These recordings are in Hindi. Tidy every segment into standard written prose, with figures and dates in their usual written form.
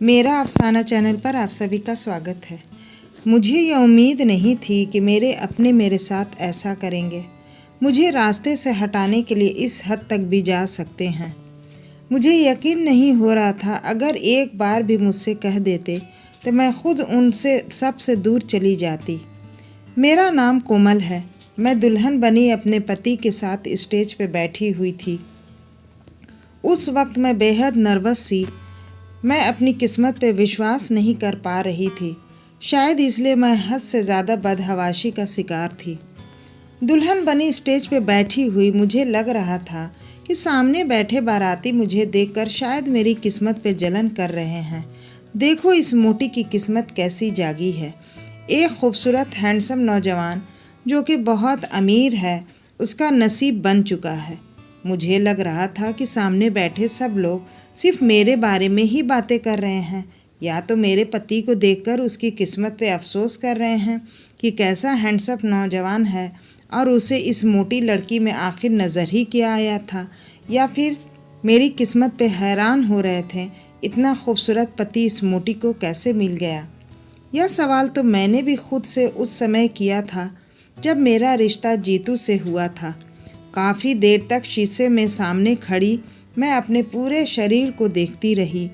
मेरा अफ़साना चैनल पर आप सभी का स्वागत है। मुझे यह उम्मीद नहीं थी कि मेरे अपने मेरे साथ ऐसा करेंगे। मुझे रास्ते से हटाने के लिए इस हद तक भी जा सकते हैं। मुझे यकीन नहीं हो रहा था, अगर एक बार भी मुझसे कह देते तो मैं खुद उनसे सबसे दूर चली जाती। मेरा नाम कोमल है। मैं दुल्हन बनी अपने पति के साथ स्टेज पे बैठी हुई थी। उस वक्त मैं बेहद नर्वस सी। मैं अपनी किस्मत पे विश्वास नहीं कर पा रही थी। शायद इसलिए मैं हद से ज़्यादा बदहवाशी का शिकार थी। दुल्हन बनी स्टेज पे बैठी हुई मुझे लग रहा था कि सामने बैठे बाराती मुझे देखकर शायद मेरी किस्मत पे जलन कर रहे हैं। देखो इस मोटी की किस्मत कैसी जागी है। एक खूबसूरत हैंडसम नौजवान जो कि बहुत अमीर है, उसका नसीब बन चुका है। मुझे लग रहा था कि सामने बैठे सब लोग सिर्फ मेरे बारे में ही बातें कर रहे हैं, या तो मेरे पति को देखकर उसकी किस्मत पे अफसोस कर रहे हैं कि कैसा हैंडसम नौजवान है और उसे इस मोटी लड़की में आखिर नज़र ही किया आया था, या फिर मेरी किस्मत पे हैरान हो रहे थे इतना खूबसूरत पति इस मोटी को कैसे मिल गया। यह सवाल तो मैंने भी खुद से उस समय किया था जब मेरा रिश्ता जीतू से हुआ था। काफ़ी देर तक शीशे में सामने खड़ी मैं अपने पूरे शरीर को देखती रही,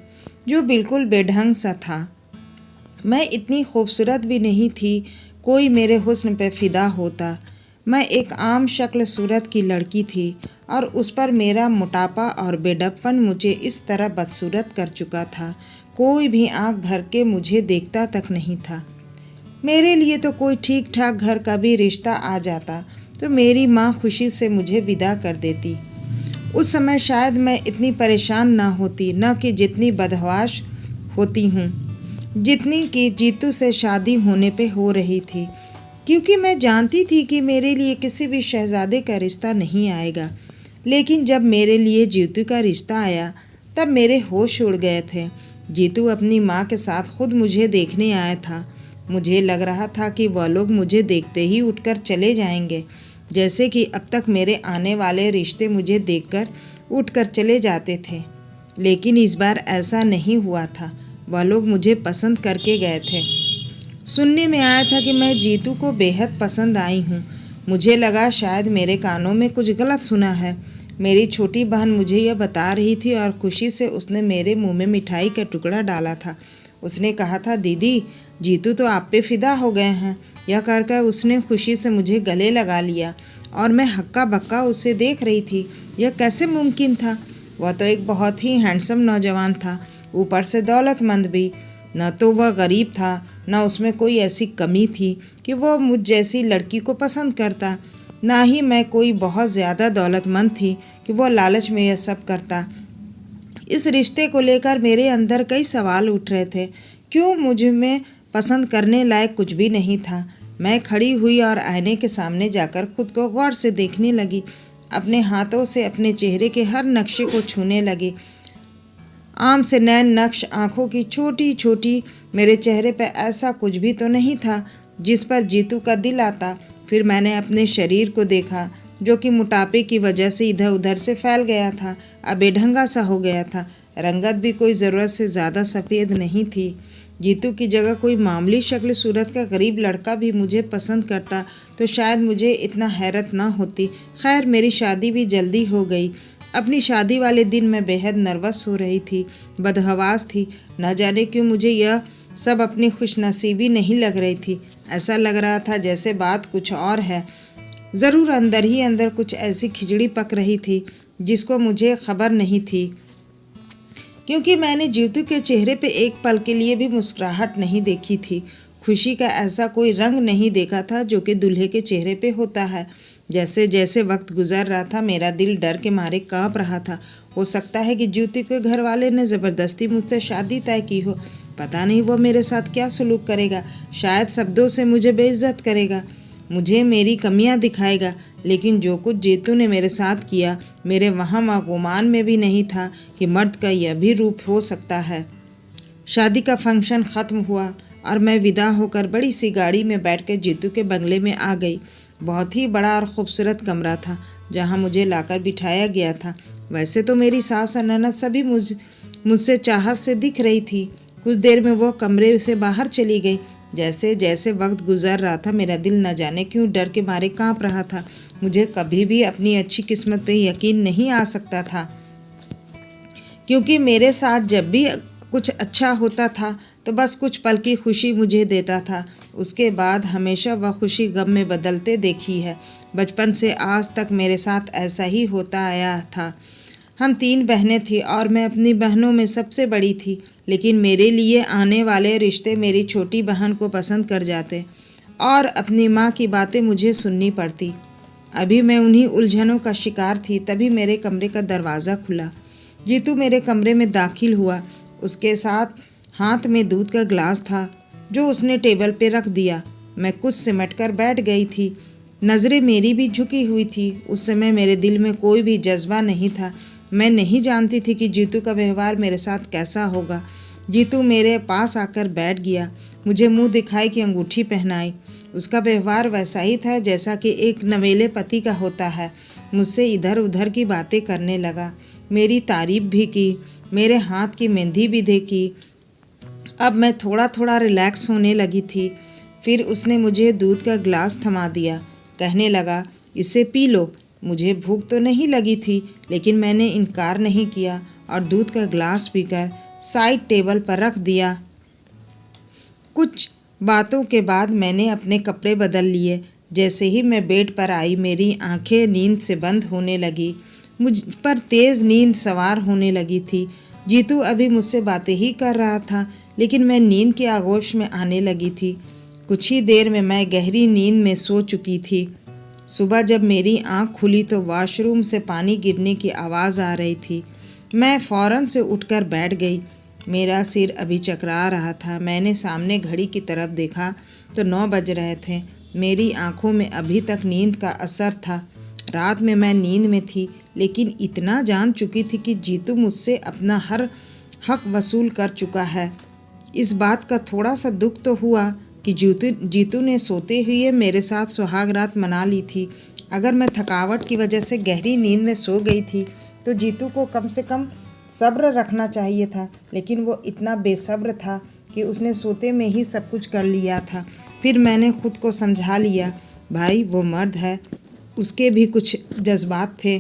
जो बिल्कुल बेढंग सा था। मैं इतनी खूबसूरत भी नहीं थी कोई मेरे हुस्न पे फिदा होता। मैं एक आम शक्ल सूरत की लड़की थी और उस पर मेरा मोटापा और बेढप्पन मुझे इस तरह बदसूरत कर चुका था, कोई भी आंख भर के मुझे देखता तक नहीं था। मेरे लिए तो कोई ठीक ठाक घर का भी रिश्ता आ जाता तो मेरी माँ खुशी से मुझे विदा कर देती। उस समय शायद मैं इतनी परेशान ना होती, न कि जितनी बदहवाश होती हूँ, जितनी कि जीतू से शादी होने पे हो रही थी, क्योंकि मैं जानती थी कि मेरे लिए किसी भी शहजादे का रिश्ता नहीं आएगा। लेकिन जब मेरे लिए जीतू का रिश्ता आया तब मेरे होश उड़ गए थे। जीतू अपनी माँ के साथ खुद मुझे देखने आया था। मुझे लग रहा था कि वह लोग मुझे देखते ही उठकर चले जाएंगे, जैसे कि अब तक मेरे आने वाले रिश्ते मुझे देखकर उठकर चले जाते थे। लेकिन इस बार ऐसा नहीं हुआ था। वह लोग मुझे पसंद करके गए थे। सुनने में आया था कि मैं जीतू को बेहद पसंद आई हूँ। मुझे लगा शायद मेरे कानों में कुछ गलत सुना है। मेरी छोटी बहन मुझे यह बता रही थी और खुशी से उसने मेरे मुंह में मिठाई का टुकड़ा डाला था। उसने कहा था, दीदी जीतू तो आप पे फिदा हो गए हैं। यह कहकर उसने खुशी से मुझे गले लगा लिया और मैं हक्का बक्का उसे देख रही थी। यह कैसे मुमकिन था? वह तो एक बहुत ही हैंडसम नौजवान था, ऊपर से दौलतमंद भी। न तो वह गरीब था, न उसमें कोई ऐसी कमी थी कि वह मुझ जैसी लड़की को पसंद करता। ना ही मैं कोई बहुत ज़्यादा दौलतमंद थी कि वह लालच में यह सब करता। इस रिश्ते को लेकर मेरे अंदर कई सवाल उठ रहे थे। क्यों मुझ में पसंद करने लायक कुछ भी नहीं था? मैं खड़ी हुई और आईने के सामने जाकर खुद को गौर से देखने लगी। अपने हाथों से अपने चेहरे के हर नक्शे को छूने लगी। आम से नैन नक्श, आँखों की छोटी छोटी। मेरे चेहरे पर ऐसा कुछ भी तो नहीं था जिस पर जीतू का दिल आता। फिर मैंने अपने शरीर को देखा, जो कि मोटापे की वजह से इधर उधर से फैल गया था, अब बेढंगा सा हो गया था। रंगत भी कोई ज़रूरत से ज़्यादा सफ़ेद नहीं थी। जीतू की जगह कोई मामूली शक्ल सूरत का गरीब लड़का भी मुझे पसंद करता तो शायद मुझे इतना हैरत ना होती। खैर, मेरी शादी भी जल्दी हो गई। अपनी शादी वाले दिन मैं बेहद नर्वस हो रही थी, बदहवास थी। न जाने क्यों मुझे यह सब अपनी खुशनसीबी नहीं लग रही थी। ऐसा लग रहा था जैसे बात कुछ और है। ज़रूर अंदर ही अंदर कुछ ऐसी खिचड़ी पक रही थी जिसको मुझे खबर नहीं थी, क्योंकि मैंने जीतू के चेहरे पे एक पल के लिए भी मुस्कुराहट नहीं देखी थी। खुशी का ऐसा कोई रंग नहीं देखा था जो कि दूल्हे के चेहरे पे होता है। जैसे जैसे वक्त गुजर रहा था मेरा दिल डर के मारे कांप रहा था। हो सकता है कि जीतू के घर वाले ने ज़बरदस्ती मुझसे शादी तय की हो। पता नहीं वो मेरे साथ क्या सलूक करेगा। शायद शब्दों से मुझे बेइज्जत करेगा, मुझे मेरी कमियां दिखाएगा। लेकिन जो कुछ जीतू ने मेरे साथ किया, मेरे वहाँ गुमान में भी नहीं था कि मर्द का यह भी रूप हो सकता है। शादी का फंक्शन ख़त्म हुआ और मैं विदा होकर बड़ी सी गाड़ी में बैठकर जीतू के बंगले में आ गई। बहुत ही बड़ा और ख़ूबसूरत कमरा था जहाँ मुझे लाकर बिठाया गया था। वैसे तो मेरी सास और ननद सभी मुझसे चाहत से दिख रही थी, कुछ देर में वो कमरे से बाहर चली गई। जैसे जैसे वक्त गुजर रहा था मेरा दिल न जाने क्यों डर के मारे कांप रहा था। मुझे कभी भी अपनी अच्छी किस्मत पे यकीन नहीं आ सकता था, क्योंकि मेरे साथ जब भी कुछ अच्छा होता था तो बस कुछ पल की खुशी मुझे देता था। उसके बाद हमेशा वह खुशी गम में बदलते देखी है। बचपन से आज तक मेरे साथ ऐसा ही होता आया था। हम 3 बहनें थीं और मैं अपनी बहनों में सबसे बड़ी थी, लेकिन मेरे लिए आने वाले रिश्ते मेरी छोटी बहन को पसंद कर जाते और अपनी माँ की बातें मुझे सुननी पड़ती। अभी मैं उन्हीं उलझनों का शिकार थी, तभी मेरे कमरे का दरवाज़ा खुला। जीतू मेरे कमरे में दाखिल हुआ। उसके साथ हाथ में दूध का गिलास था जो उसने टेबल पे रख दिया। मैं कुछ सिमट कर बैठ गई थी। नज़रें मेरी भी झुकी हुई थी। उस समय मेरे दिल में कोई भी जज्बा नहीं था। मैं नहीं जानती थी कि जीतू का व्यवहार मेरे साथ कैसा होगा। जीतू मेरे पास आकर बैठ गया, मुझे मुंह दिखाई की अंगूठी पहनाई। उसका व्यवहार वैसा ही था जैसा कि एक नवेले पति का होता है। मुझसे इधर उधर की बातें करने लगा, मेरी तारीफ भी की, मेरे हाथ की मेहंदी भी देखी। अब मैं थोड़ा थोड़ा रिलैक्स होने लगी थी। फिर उसने मुझे दूध का गिलास थमा दिया, कहने लगा, इसे पी लो। मुझे भूख तो नहीं लगी थी, लेकिन मैंने इनकार नहीं किया और दूध का गिलास पीकर साइड टेबल पर रख दिया। कुछ बातों के बाद मैंने अपने कपड़े बदल लिए। जैसे ही मैं बेड पर आई मेरी आंखें नींद से बंद होने लगी। मुझ पर तेज़ नींद सवार होने लगी थी। जीतू अभी मुझसे बातें ही कर रहा था, लेकिन मैं नींद के आगोश में आने लगी थी। कुछ ही देर में मैं गहरी नींद में सो चुकी थी। सुबह जब मेरी आंख खुली तो वॉशरूम से पानी गिरने की आवाज़ आ रही थी। मैं फ़ौरन से उठकर बैठ गई। मेरा सिर अभी चकरा रहा था। मैंने सामने घड़ी की तरफ देखा तो 9 बज रहे थे। मेरी आंखों में अभी तक नींद का असर था। रात में मैं नींद में थी, लेकिन इतना जान चुकी थी कि जीतू मुझसे अपना हर हक वसूल कर चुका है। इस बात का थोड़ा सा दुख तो हुआ कि जीतू ने सोते हुए मेरे साथ सुहाग रात मना ली थी। अगर मैं थकावट की वजह से गहरी नींद में सो गई थी तो जीतू को कम से कम सब्र रखना चाहिए था, लेकिन वो इतना बेसब्र था कि उसने सोते में ही सब कुछ कर लिया था। फिर मैंने खुद को समझा लिया, भाई वो मर्द है, उसके भी कुछ जज्बात थे।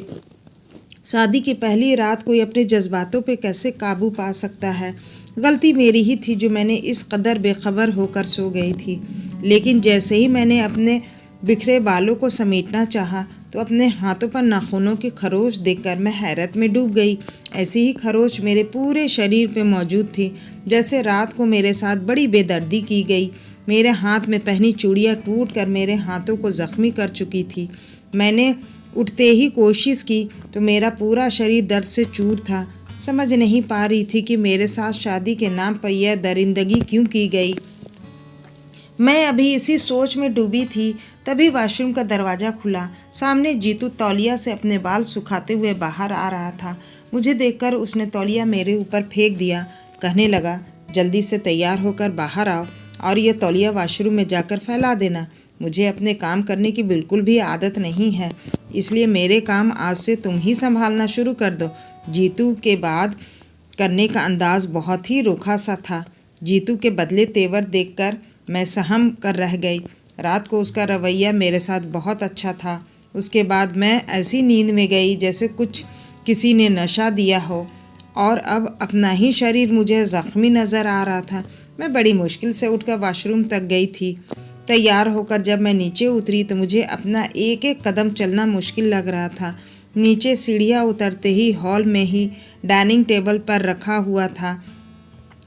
शादी की पहली रात कोई अपने जज्बातों पे कैसे काबू पा सकता है। गलती मेरी ही थी जो मैंने इस कदर बेखबर होकर सो गई थी। लेकिन जैसे ही मैंने अपने बिखरे बालों को समेटना चाहा तो अपने हाथों पर नाखूनों की खरोच देखकर मैं हैरत में डूब गई। ऐसी ही खरोच मेरे पूरे शरीर पे मौजूद थी। जैसे रात को मेरे साथ बड़ी बेदर्दी की गई। मेरे हाथ में पहनी चूड़ियाँ टूट कर मेरे हाथों को ज़ख्मी कर चुकी थी। मैंने उठते ही कोशिश की तो मेरा पूरा शरीर दर्द से चूर था। समझ नहीं पा रही थी कि मेरे साथ शादी के नाम पर यह दरिंदगी क्यों की गई। मैं अभी इसी सोच में डूबी थी, तभी वॉशरूम का दरवाज़ा खुला। सामने जीतू तौलिया से अपने बाल सुखाते हुए बाहर आ रहा था। मुझे देखकर उसने तौलिया मेरे ऊपर फेंक दिया, कहने लगा, जल्दी से तैयार होकर बाहर आओ और यह तौलिया वॉशरूम में जाकर फैला देना। मुझे अपने काम करने की बिल्कुल भी आदत नहीं है, इसलिए मेरे काम आज से तुम ही संभालना शुरू कर दो। जीतू के बाद करने का अंदाज बहुत ही रूखा सा था। जीतू के बदले तेवर देखकर मैं सहम कर रह गई। रात को उसका रवैया मेरे साथ बहुत अच्छा था। उसके बाद मैं ऐसी नींद में गई जैसे किसी ने नशा दिया हो, और अब अपना ही शरीर मुझे ज़ख्मी नज़र आ रहा था। मैं बड़ी मुश्किल से उठकर वॉशरूम तक गई थी। तैयार होकर जब मैं नीचे उतरी तो मुझे अपना एक एक कदम चलना मुश्किल लग रहा था। नीचे सीढ़ियाँ उतरते ही हॉल में ही डाइनिंग टेबल पर रखा हुआ था,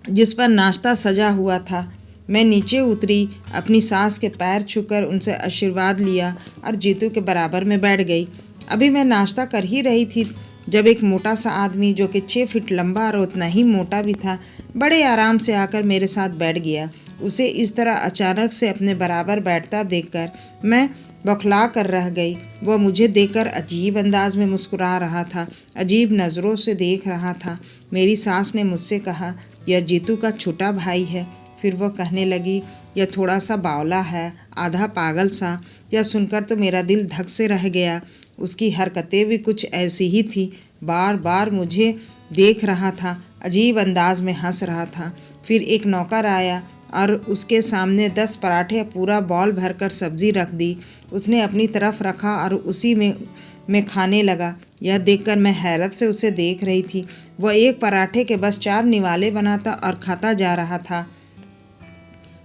जिस पर नाश्ता सजा हुआ था। मैं नीचे उतरी, अपनी सास के पैर छूकर उनसे आशीर्वाद लिया और जीतू के बराबर में बैठ गई। अभी मैं नाश्ता कर ही रही थी जब एक मोटा सा आदमी, जो कि 6 फीट लंबा और उतना ही मोटा भी था, बड़े आराम से आकर मेरे साथ बैठ गया। उसे इस तरह अचानक से अपने बराबर बैठता देखकर मैं बौखला कर रह गई। वह मुझे देखकर अजीब अंदाज में मुस्कुरा रहा था, अजीब नज़रों से देख रहा था। मेरी सास ने मुझसे कहा, यह जीतू का छोटा भाई है। फिर वह कहने लगी, यह थोड़ा सा बावला है, आधा पागल सा। यह सुनकर तो मेरा दिल धक से रह गया। उसकी हरकतें भी कुछ ऐसी ही थी, बार बार मुझे देख रहा था, अजीब अंदाज में हंस रहा था। फिर एक नौकर आया और उसके सामने 10 पराठे पूरा बॉल भरकर सब्जी रख दी। उसने अपनी तरफ रखा और उसी में खाने लगा। यह देखकर मैं हैरत से उसे देख रही थी। वह एक पराठे के बस 4 निवाले बनाता और खाता जा रहा था।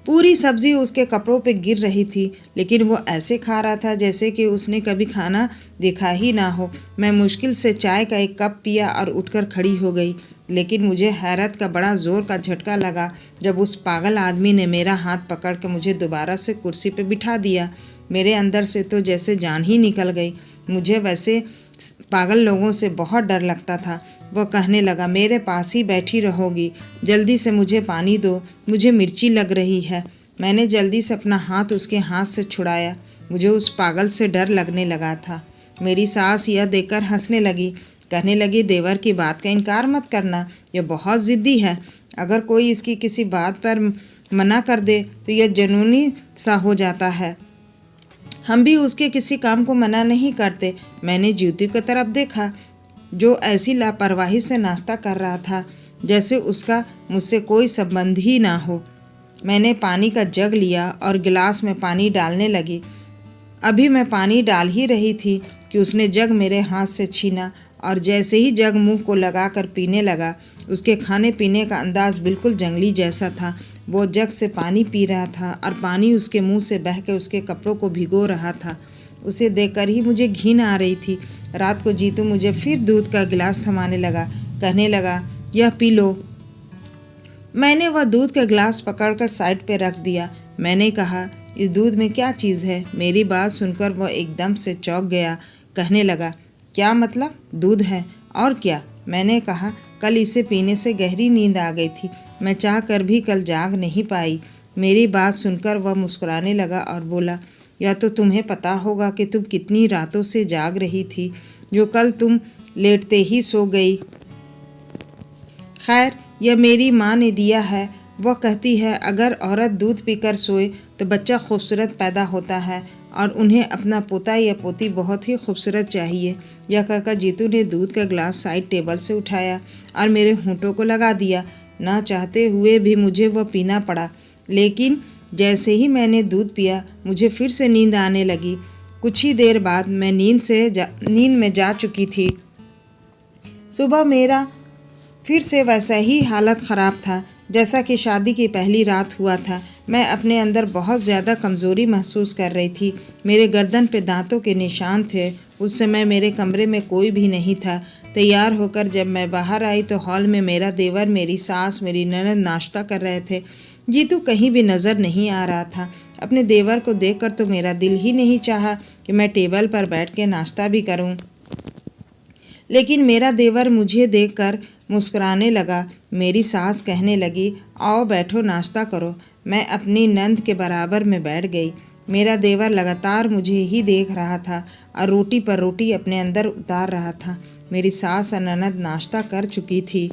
पूरी सब्जी उसके कपड़ों पे गिर रही थी, लेकिन वो ऐसे खा रहा था जैसे कि उसने कभी खाना देखा ही ना हो। मैं मुश्किल से चाय का एक कप पिया और उठकर खड़ी हो गई, लेकिन मुझे हैरत का बड़ा ज़ोर का झटका लगा जब उस पागल आदमी ने मेरा हाथ पकड़ के मुझे दोबारा से कुर्सी पे बिठा दिया। मेरे अंदर से तो जैसे जान ही निकल गई। मुझे वैसे पागल लोगों से बहुत डर लगता था। वह कहने लगा, मेरे पास ही बैठी रहोगी? जल्दी से मुझे पानी दो, मुझे मिर्ची लग रही है। मैंने जल्दी से अपना हाथ उसके हाथ से छुड़ाया। मुझे उस पागल से डर लगने लगा था। मेरी सास यह देखकर हंसने लगी। कहने लगी, देवर की बात का इनकार मत करना, यह बहुत ज़िद्दी है। अगर कोई इसकी किसी बात पर मना कर दे तो यह जुनूनी सा हो जाता है। हम भी उसके किसी काम को मना नहीं करते। मैंने जीतू की तरफ देखा, जो ऐसी लापरवाही से नाश्ता कर रहा था जैसे उसका मुझसे कोई संबंध ही ना हो। मैंने पानी का जग लिया और गिलास में पानी डालने लगी। अभी मैं पानी डाल ही रही थी कि उसने जग मेरे हाथ से छीना और जैसे ही जग मुंह को लगाकर पीने लगा। उसके खाने पीने का अंदाज बिल्कुल जंगली जैसा था। वो जग से पानी पी रहा था और पानी उसके मुंह से बह के उसके कपड़ों को भिगो रहा था। उसे देखकर ही मुझे घिन आ रही थी। रात को जीतू मुझे फिर दूध का गिलास थमाने लगा। कहने लगा, यह पी लो। मैंने वह दूध का गिलास पकड़कर साइड पे रख दिया। मैंने कहा, इस दूध में क्या चीज़ है? मेरी बात सुनकर वह एकदम से चौंक गया। कहने लगा, क्या मतलब? दूध है और क्या? मैंने कहा, कल इसे पीने से गहरी नींद आ गई थी। मैं चाह कर भी कल जाग नहीं पाई। मेरी बात सुनकर वह मुस्कुराने लगा और बोला, या तो तुम्हें पता होगा कि तुम कितनी रातों से जाग रही थी, जो कल तुम लेटते ही सो गई। खैर, यह मेरी माँ ने दिया है। वह कहती है, अगर औरत दूध पीकर सोए तो बच्चा खूबसूरत पैदा होता है और उन्हें अपना पोता या पोती बहुत ही खूबसूरत चाहिए। यह कहकर जीतू ने दूध का गिलास साइड टेबल से उठाया और मेरे होंठों को लगा दिया। ना चाहते हुए भी मुझे वह पीना पड़ा, लेकिन जैसे ही मैंने दूध पिया मुझे फिर से नींद आने लगी। कुछ ही देर बाद मैं नींद में जा चुकी थी। सुबह मेरा फिर से वैसा ही हालत ख़राब था जैसा कि शादी की पहली रात हुआ था। मैं अपने अंदर बहुत ज़्यादा कमज़ोरी महसूस कर रही थी। मेरे गर्दन पे दांतों के निशान थे। उस समय मेरे कमरे में कोई भी नहीं था। तैयार होकर जब मैं बाहर आई तो हॉल में मेरा देवर, मेरी सास, मेरी ननद नाश्ता कर रहे थे। जीतू कहीं भी नज़र नहीं आ रहा था। अपने देवर को देखकर तो मेरा दिल ही नहीं चाहा कि मैं टेबल पर बैठ के नाश्ता भी करूं। लेकिन मेरा देवर मुझे देखकर मुस्कुराने लगा। मेरी सास कहने लगी, आओ बैठो, नाश्ता करो। मैं अपनी नंद के बराबर में बैठ गई। मेरा देवर लगातार मुझे ही देख रहा था और रोटी पर रोटी अपने अंदर उतार रहा था। मेरी सास और ननद नाश्ता कर चुकी थी,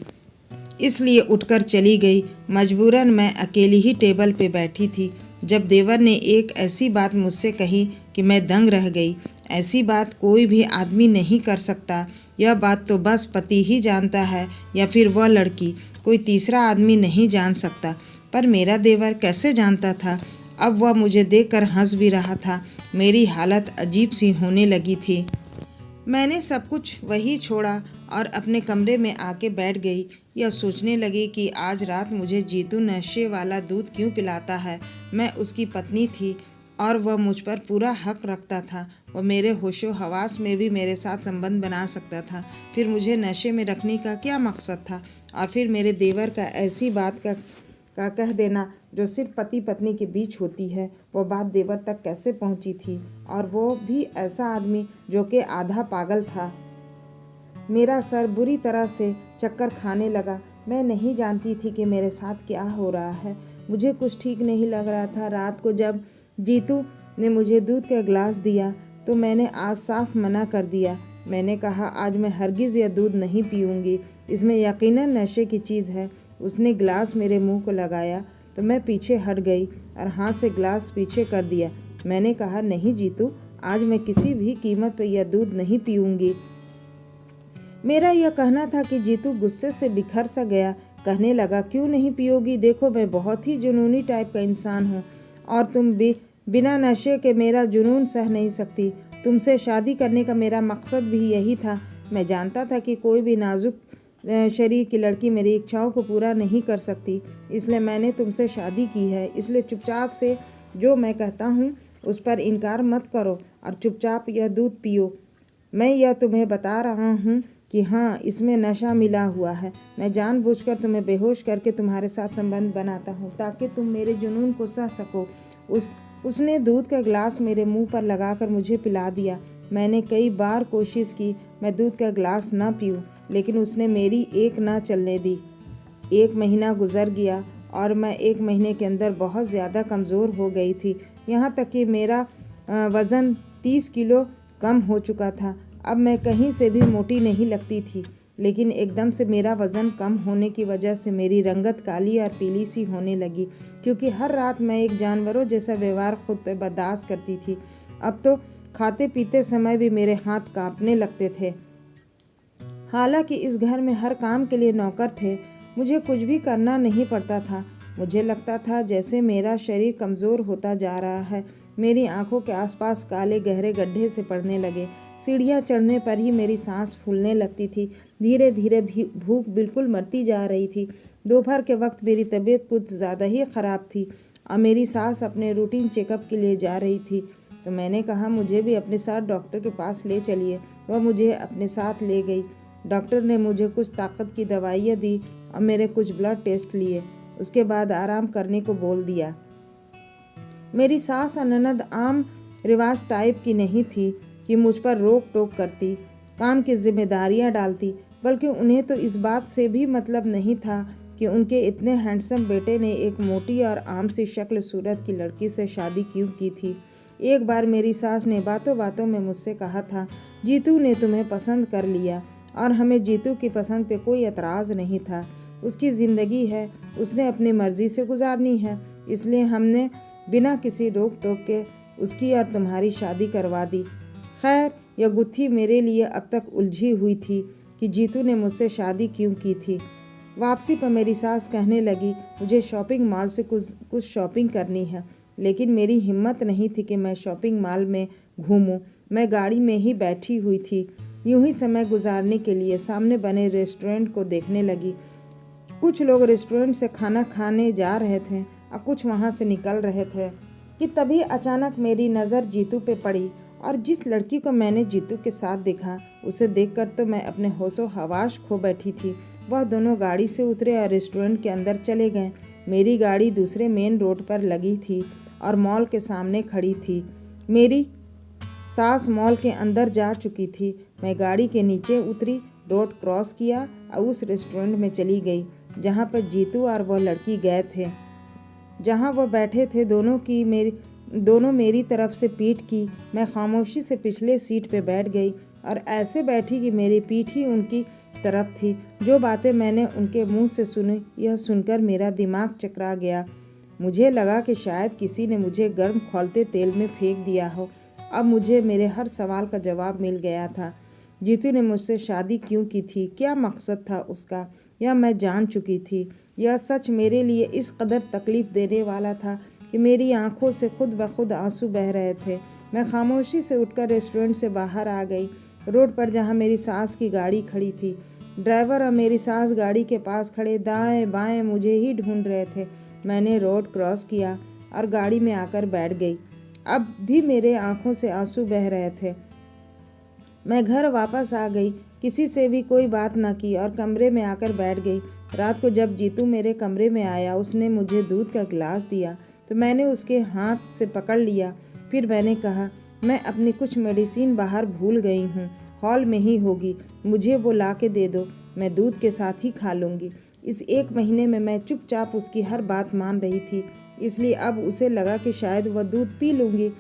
इसलिए उठकर चली गई। मजबूरन मैं अकेली ही टेबल पे बैठी थी जब देवर ने एक ऐसी बात मुझसे कही कि मैं दंग रह गई। ऐसी बात कोई भी आदमी नहीं कर सकता। यह बात तो बस पति ही जानता है या फिर वह लड़की, कोई तीसरा आदमी नहीं जान सकता। पर मेरा देवर कैसे जानता था? अब वह मुझे देखकर हंस भी रहा था। मेरी हालत अजीब सी होने लगी थी। मैंने सब कुछ वही छोड़ा और अपने कमरे में आके बैठ गई। यह सोचने लगी कि आज रात मुझे जीतू नशे वाला दूध क्यों पिलाता है। मैं उसकी पत्नी थी और वह मुझ पर पूरा हक रखता था। वह मेरे होशो हवास में भी मेरे साथ संबंध बना सकता था। फिर मुझे नशे में रखने का क्या मकसद था? और फिर मेरे देवर का ऐसी बात का कह देना जो सिर्फ पति पत्नी के बीच होती है, वो बात देवर तक कैसे पहुंची थी? और वो भी ऐसा आदमी जो कि आधा पागल था। मेरा सर बुरी तरह से चक्कर खाने लगा। मैं नहीं जानती थी कि मेरे साथ क्या हो रहा है। मुझे कुछ ठीक नहीं लग रहा था। रात को जब जीतू ने मुझे दूध का गिलास दिया तो मैंने आज साफ मना कर दिया। मैंने कहा, आज मैं हरगिज़ यह दूध नहीं पीऊँगी, इसमें यकीनन नशे की चीज़ है। उसने गिलास मेरे मुंह को लगाया तो मैं पीछे हट गई और हाथ से गिलास पीछे कर दिया। मैंने कहा, नहीं जीतू, आज मैं किसी भी कीमत पर यह दूध नहीं पीऊँगी। मेरा यह कहना था कि जीतू गुस्से से बिखर सा गया। कहने लगा, क्यों नहीं पियोगी? देखो मैं बहुत ही जुनूनी टाइप का इंसान हूँ और तुम बिना नशे के मेरा जुनून सह नहीं सकती। तुमसे शादी करने का मेरा मकसद भी यही था। मैं जानता था कि कोई भी नाजुक शरीर की लड़की मेरी इच्छाओं को पूरा नहीं कर सकती, इसलिए मैंने तुमसे शादी की है। इसलिए चुपचाप से जो मैं कहता हूँ उस पर इनकार मत करो और चुपचाप यह दूध पियो। मैं यह तुम्हें बता रहा हूँ कि हाँ, इसमें नशा मिला हुआ है। मैं जानबूझकर तुम्हें बेहोश करके तुम्हारे साथ संबंध बनाता हूँ ताकि तुम मेरे जुनून को सह सको। उसने दूध का गिलास मेरे मुंह पर लगाकर मुझे पिला दिया। मैंने कई बार कोशिश की मैं दूध का गिलास ना पीऊँ, लेकिन उसने मेरी एक ना चलने दी। 1 महीना गुजर गया और मैं 1 महीने के अंदर बहुत ज़्यादा कमज़ोर हो गई थी। यहाँ तक कि मेरा वज़न 30 किलो कम हो चुका था। अब मैं कहीं से भी मोटी नहीं लगती थी, लेकिन एकदम से मेरा वज़न कम होने की वजह से मेरी रंगत काली और पीली सी होने लगी, क्योंकि हर रात मैं एक जानवरों जैसा व्यवहार खुद पे बर्दाश्त करती थी। अब तो खाते पीते समय भी मेरे हाथ कांपने लगते थे। हालांकि इस घर में हर काम के लिए नौकर थे, मुझे कुछ भी करना नहीं पड़ता था। मुझे लगता था जैसे मेरा शरीर कमज़ोर होता जा रहा है। मेरी आंखों के आसपास काले गहरे गड्ढे से पड़ने लगे। सीढ़ियाँ चढ़ने पर ही मेरी सांस फूलने लगती थी। धीरे धीरे भूख बिल्कुल मरती जा रही थी। दोपहर के वक्त मेरी तबीयत कुछ ज़्यादा ही ख़राब थी और मेरी सास अपने रूटीन चेकअप के लिए जा रही थी, तो मैंने कहा मुझे भी अपने साथ डॉक्टर के पास ले चलिए। वह मुझे अपने साथ ले गई। डॉक्टर ने मुझे कुछ ताकत की दवाइयाँ दी और मेरे कुछ ब्लड टेस्ट लिए। उसके बाद आराम करने को बोल दिया। मेरी सास और ननद आम रिवाज टाइप की नहीं थी कि मुझ पर रोक टोक करती, काम की जिम्मेदारियां डालती, बल्कि उन्हें तो इस बात से भी मतलब नहीं था कि उनके इतने हैंडसम बेटे ने एक मोटी और आम सी शक्ल सूरत की लड़की से शादी क्यों की थी। एक बार मेरी सास ने बातों बातों में मुझसे कहा था, जीतू ने तुम्हें पसंद कर लिया और हमें जीतू की पसंद पे कोई एतराज़ नहीं था। उसकी ज़िंदगी है, उसने अपनी मर्ज़ी से गुजारनी है, इसलिए हमने बिना किसी रोक टोक के उसकी और तुम्हारी शादी करवा दी। खैर, यह गुत्थी मेरे लिए अब तक उलझी हुई थी कि जीतू ने मुझसे शादी क्यों की थी। वापसी पर मेरी सास कहने लगी, मुझे शॉपिंग मॉल से कुछ शॉपिंग करनी है, लेकिन मेरी हिम्मत नहीं थी कि मैं शॉपिंग मॉल में घूमूं। मैं गाड़ी में ही बैठी हुई थी, यूं ही समय गुजारने के लिए सामने बने रेस्टोरेंट को देखने लगी। कुछ लोग रेस्टोरेंट से खाना खाने जा रहे थे और कुछ वहां से निकल रहे थे कि तभी अचानक मेरी नज़र जीतू पे पड़ी और जिस लड़की को मैंने जीतू के साथ देखा उसे देखकर तो मैं अपने होशो हवास खो बैठी थी। वह दोनों गाड़ी से उतरे और रेस्टोरेंट के अंदर चले गए। मेरी गाड़ी दूसरे मेन रोड पर लगी थी और मॉल के सामने खड़ी थी। मेरी सास मॉल के अंदर जा चुकी थी। मैं गाड़ी के नीचे उतरी, रोड क्रॉस किया और उस रेस्टोरेंट में चली गई जहाँ पर जीतू और वह लड़की गए थे। जहाँ वह बैठे थे दोनों मेरी तरफ से पीठ की। मैं खामोशी से पिछले सीट पे बैठ गई और ऐसे बैठी कि मेरी पीठ ही उनकी तरफ थी। जो बातें मैंने उनके मुंह से सुनी, यह सुनकर मेरा दिमाग चकरा गया। मुझे लगा कि शायद किसी ने मुझे गर्म खौलते तेल में फेंक दिया हो। अब मुझे मेरे हर सवाल का जवाब मिल गया था। जीतू ने मुझसे शादी क्यों की थी, क्या मकसद था उसका, यह मैं जान चुकी थी। यह सच मेरे लिए इस कदर तकलीफ़ देने वाला था कि मेरी आंखों से खुद ब खुद आंसू बह रहे थे। मैं खामोशी से उठकर रेस्टोरेंट से बाहर आ गई। रोड पर जहाँ मेरी सास की गाड़ी खड़ी थी, ड्राइवर और मेरी सास गाड़ी के पास खड़े दाएं बाएं मुझे ही ढूंढ रहे थे। मैंने रोड क्रॉस किया और गाड़ी में आकर बैठ गई। अब भी मेरे आंखों से आंसू बह रहे थे। मैं घर वापस आ गई, किसी से भी कोई बात ना की और कमरे में आकर बैठ गई। रात को जब जीतू मेरे कमरे में आया, उसने मुझे दूध का गिलास दिया तो मैंने उसके हाथ से पकड़ लिया। फिर मैंने कहा, मैं अपनी कुछ मेडिसिन बाहर भूल गई हूँ, हॉल में ही होगी, मुझे वो ला के दे दो, मैं दूध के साथ ही खा लूँगी। इस 1 महीने में मैं चुपचाप उसकी हर बात मान रही थी, इसलिए अब उसे लगा कि शायद वह दूध पी लूँगी।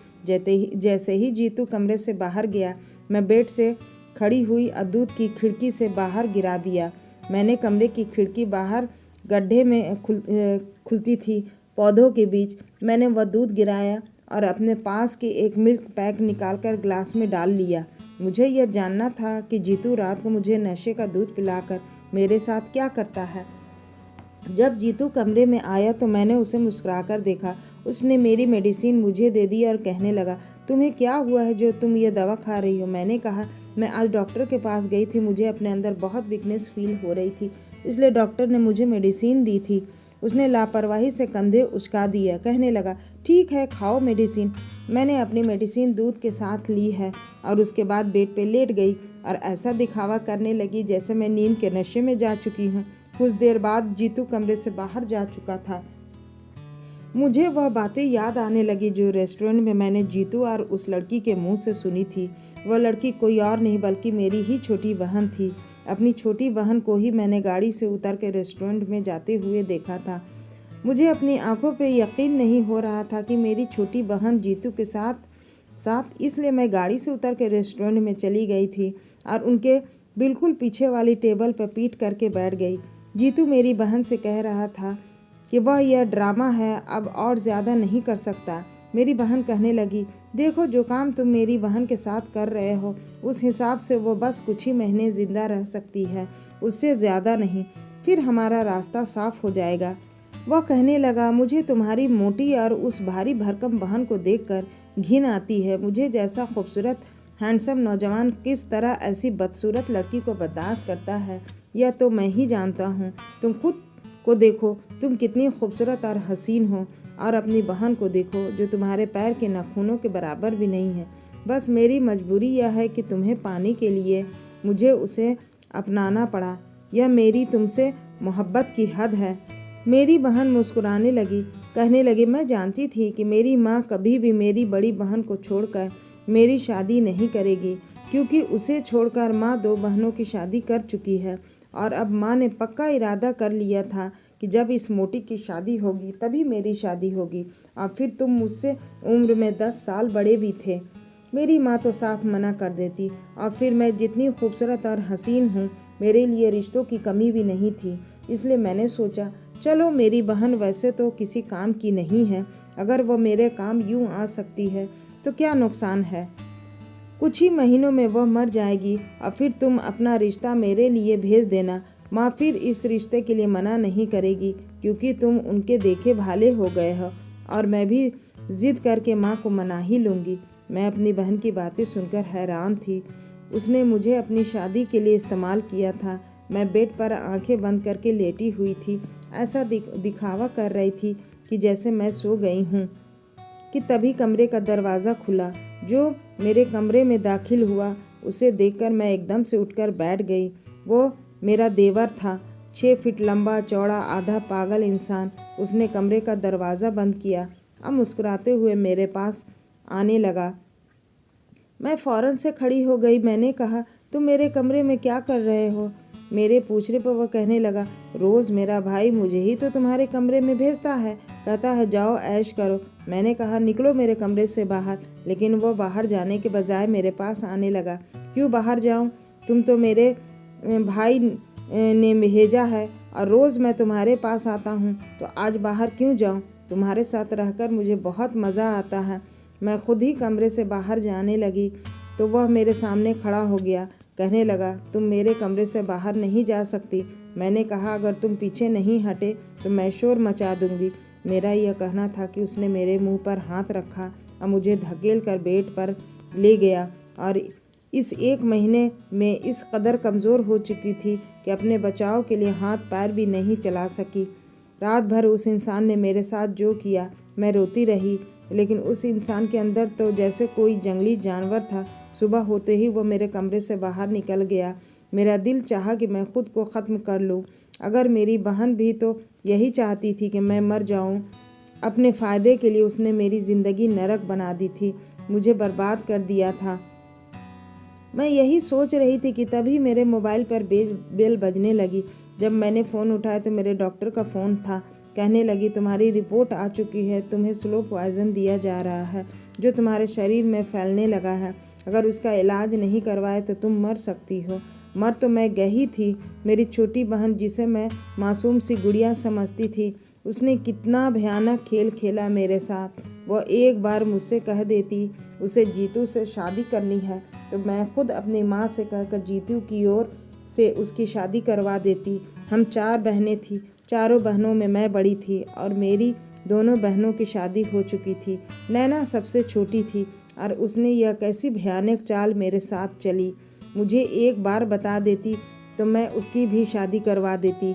जैसे ही जीतू कमरे से बाहर गया, मैं बेड से खड़ी हुई और दूध की खिड़की से बाहर गिरा दिया। मैंने कमरे की खिड़की बाहर गड्ढे में खुलती थी, पौधों के बीच मैंने वह दूध गिराया और अपने पास के एक मिल्क पैक निकालकर ग्लास में डाल लिया। मुझे यह जानना था कि जीतू रात को मुझे नशे का दूध पिलाकर मेरे साथ क्या करता है। जब जीतू कमरे में आया तो मैंने उसे मुस्कुराकर देखा। उसने मेरी मेडिसिन मुझे दे दी और कहने लगा, तुम्हें क्या हुआ है जो तुम ये दवा खा रही हो? मैंने कहा, मैं आज डॉक्टर के पास गई थी, मुझे अपने अंदर बहुत वीकनेस फील हो रही थी, इसलिए डॉक्टर ने मुझे मेडिसिन दी थी। उसने लापरवाही से कंधे उचका दिया, कहने लगा, ठीक है खाओ मेडिसिन। मैंने अपनी मेडिसिन दूध के साथ ली है और उसके बाद बेड पे लेट गई और ऐसा दिखावा करने लगी जैसे मैं नींद के नशे में जा चुकी हूँ। कुछ देर बाद जीतू कमरे से बाहर जा चुका था। मुझे वह बातें याद आने लगी जो रेस्टोरेंट में मैंने जीतू और उस लड़की के मुंह से सुनी थी। वह लड़की कोई और नहीं बल्कि मेरी ही छोटी बहन थी। अपनी छोटी बहन को ही मैंने गाड़ी से उतर के रेस्टोरेंट में जाते हुए देखा था। मुझे अपनी आंखों पे यकीन नहीं हो रहा था कि मेरी छोटी बहन जीतू के साथ इसलिए मैं गाड़ी से उतर के रेस्टोरेंट में चली गई थी और उनके बिल्कुल पीछे वाली टेबल पर पीट करके बैठ गई। जीतू मेरी बहन से कह रहा था कि वह यह ड्रामा है, अब और ज़्यादा नहीं कर सकता। मेरी बहन कहने लगी, देखो जो काम तुम मेरी बहन के साथ कर रहे हो उस हिसाब से वो बस कुछ ही महीने ज़िंदा रह सकती है, उससे ज़्यादा नहीं, फिर हमारा रास्ता साफ हो जाएगा। वह कहने लगा, मुझे तुम्हारी मोटी और उस भारी भरकम बहन को देखकर घिन आती है। मुझे जैसा खूबसूरत हैंडसम नौजवान किस तरह ऐसी बदसूरत लड़की को बर्दाश्त करता है यह तो मैं ही जानता हूँ। तुम खुद को देखो, तुम कितनी खूबसूरत और हसीन हो, और अपनी बहन को देखो जो तुम्हारे पैर के नाखूनों के बराबर भी नहीं है। बस मेरी मजबूरी यह है कि तुम्हें पाने के लिए मुझे उसे अपनाना पड़ा। यह मेरी तुमसे मोहब्बत की हद है। मेरी बहन मुस्कुराने लगी, कहने लगी, मैं जानती थी कि मेरी माँ कभी भी मेरी बड़ी बहन को छोड़कर मेरी शादी नहीं करेगी, क्योंकि उसे छोड़कर माँ 2 बहनों की शादी कर चुकी है और अब माँ ने पक्का इरादा कर लिया था कि जब इस मोटी की शादी होगी तभी मेरी शादी होगी, और फिर तुम मुझसे उम्र में 10 साल बड़े भी थे। मेरी माँ तो साफ मना कर देती, और फिर मैं जितनी खूबसूरत और हसीन हूँ मेरे लिए रिश्तों की कमी भी नहीं थी। इसलिए मैंने सोचा, चलो मेरी बहन वैसे तो किसी काम की नहीं है, अगर वह मेरे काम यूँ आ सकती है तो क्या नुकसान है। कुछ ही महीनों में वह मर जाएगी और फिर तुम अपना रिश्ता मेरे लिए भेज देना। माँ फिर इस रिश्ते के लिए मना नहीं करेगी, क्योंकि तुम उनके देखे भाले हो गए हो, और मैं भी जिद करके माँ को मना ही लूँगी। मैं अपनी बहन की बातें सुनकर हैरान थी। उसने मुझे अपनी शादी के लिए इस्तेमाल किया था। मैं बेड पर आंखें बंद करके लेटी हुई थी, ऐसा दिखावा कर रही थी कि जैसे मैं सो गई हूँ कि तभी कमरे का दरवाज़ा खुला। जो मेरे कमरे में दाखिल हुआ उसे देखकर मैं एकदम से उठकर बैठ गई। वो मेरा देवर था, 6 फीट लंबा चौड़ा आधा पागल इंसान। उसने कमरे का दरवाज़ा बंद किया और मुस्कुराते हुए मेरे पास आने लगा। मैं फ़ौरन से खड़ी हो गई। मैंने कहा, तुम मेरे कमरे में क्या कर रहे हो? मेरे पूछने पर वह कहने लगा, रोज़ मेरा भाई मुझे ही तो तुम्हारे कमरे में भेजता है, कहता है जाओ ऐश करो। मैंने कहा, निकलो मेरे कमरे से बाहर, लेकिन वह बाहर जाने के बजाय मेरे पास आने लगा। क्यों बाहर जाऊं? तुम तो मेरे भाई ने भेजा है और रोज़ मैं तुम्हारे पास आता हूँ, तो आज बाहर क्यों जाऊँ? तुम्हारे साथ रहकर मुझे बहुत मज़ा आता है। मैं खुद ही कमरे से बाहर जाने लगी तो वह मेरे सामने खड़ा हो गया, कहने लगा, तुम मेरे कमरे से बाहर नहीं जा सकती। मैंने कहा, अगर तुम पीछे नहीं हटे तो मैं शोर मचा दूंगी। मेरा यह कहना था कि उसने मेरे मुंह पर हाथ रखा और मुझे धकेल कर बेड पर ले गया, और इस 1 महीने में इस कदर कमज़ोर हो चुकी थी कि अपने बचाव के लिए हाथ पैर भी नहीं चला सकी। रात भर उस इंसान ने मेरे साथ जो किया मैं रोती रही, लेकिन उस इंसान के अंदर तो जैसे कोई जंगली जानवर था। सुबह होते ही वो मेरे कमरे से बाहर निकल गया। मेरा दिल चाहा कि मैं खुद को ख़त्म कर लूं। अगर मेरी बहन भी तो यही चाहती थी कि मैं मर जाऊं। अपने फ़ायदे के लिए उसने मेरी ज़िंदगी नरक बना दी थी, मुझे बर्बाद कर दिया था। मैं यही सोच रही थी कि तभी मेरे मोबाइल पर बेल बजने लगी। जब मैंने फ़ोन उठाया तो मेरे डॉक्टर का फ़ोन था। कहने लगी, तुम्हारी रिपोर्ट आ चुकी है, तुम्हें स्लो पॉइज़न दिया जा रहा है जो तुम्हारे शरीर में फैलने लगा है। अगर उसका इलाज नहीं करवाए तो तुम मर सकती हो। मर तो मैं गई थी। मेरी छोटी बहन, जिसे मैं मासूम सी गुड़िया समझती थी, उसने कितना भयानक खेल खेला मेरे साथ। वह एक बार मुझसे कह देती उसे जीतू से शादी करनी है तो मैं खुद अपनी माँ से कहकर जीतू की ओर से उसकी शादी करवा देती। हम 4 बहनें थीं, चारों बहनों में मैं बड़ी थी और मेरी दोनों बहनों की शादी हो चुकी थी। नैना सबसे छोटी थी और उसने यह कैसी भयानक चाल मेरे साथ चली। मुझे एक बार बता देती तो मैं उसकी भी शादी करवा देती।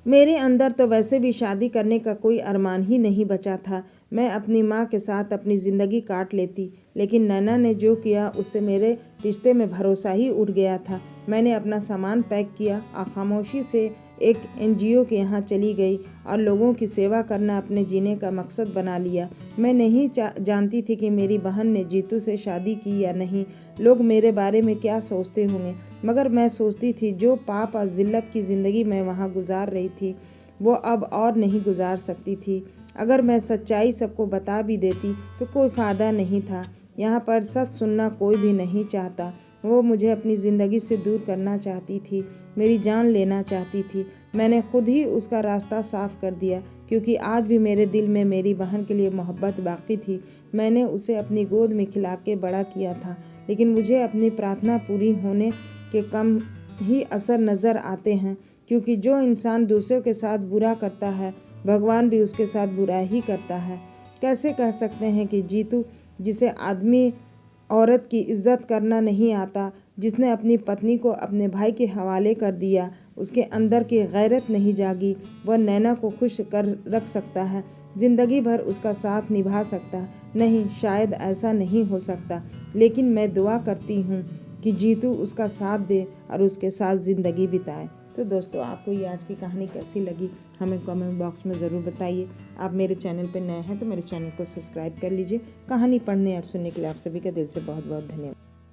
मेरे अंदर तो वैसे भी शादी करने का कोई अरमान ही नहीं बचा था। मैं अपनी माँ के साथ अपनी ज़िंदगी काट लेती, लेकिन नैना ने जो किया उससे मेरे रिश्ते में भरोसा ही उठ गया था। मैंने अपना सामान पैक किया और खामोशी से एक एनजीओ के यहाँ चली गई और लोगों की सेवा करना अपने जीने का मकसद बना लिया। मैं नहीं जानती थी कि मेरी बहन ने जीतू से शादी की या नहीं, लोग मेरे बारे में क्या सोचते होंगे, मगर मैं सोचती थी जो पाप और जिल्लत की ज़िंदगी मैं वहाँ गुजार रही थी वो अब और नहीं गुजार सकती थी। अगर मैं सच्चाई सबको बता भी देती तो कोई फ़ायदा नहीं था। यहाँ पर सच सुनना कोई भी नहीं चाहता। वो मुझे अपनी ज़िंदगी से दूर करना चाहती थी, मेरी जान लेना चाहती थी। मैंने खुद ही उसका रास्ता साफ कर दिया, क्योंकि आज भी मेरे दिल में मेरी बहन के लिए मोहब्बत बाकी थी। मैंने उसे अपनी गोद में खिला के बड़ा किया था, लेकिन मुझे अपनी प्रार्थना पूरी होने के कम ही असर नज़र आते हैं, क्योंकि जो इंसान दूसरों के साथ बुरा करता है भगवान भी उसके साथ बुरा ही करता है। कैसे कह सकते हैं कि जीतू, जिसे आदमी औरत की इज्जत करना नहीं आता, जिसने अपनी पत्नी को अपने भाई के हवाले कर दिया, उसके अंदर की गैरत नहीं जागी, वह नैना को खुश कर रख सकता है, ज़िंदगी भर उसका साथ निभा सकता है? नहीं, शायद ऐसा नहीं हो सकता, लेकिन मैं दुआ करती हूँ कि जीतू उसका साथ दे और उसके साथ ज़िंदगी बिताए। तो दोस्तों, आपको ये आज की कहानी कैसी लगी हमें कमेंट बॉक्स में ज़रूर बताइए। आप मेरे चैनल पर नए हैं तो मेरे चैनल को सब्सक्राइब कर लीजिए। कहानी पढ़ने और सुनने के लिए आप सभी का दिल से बहुत बहुत धन्यवाद।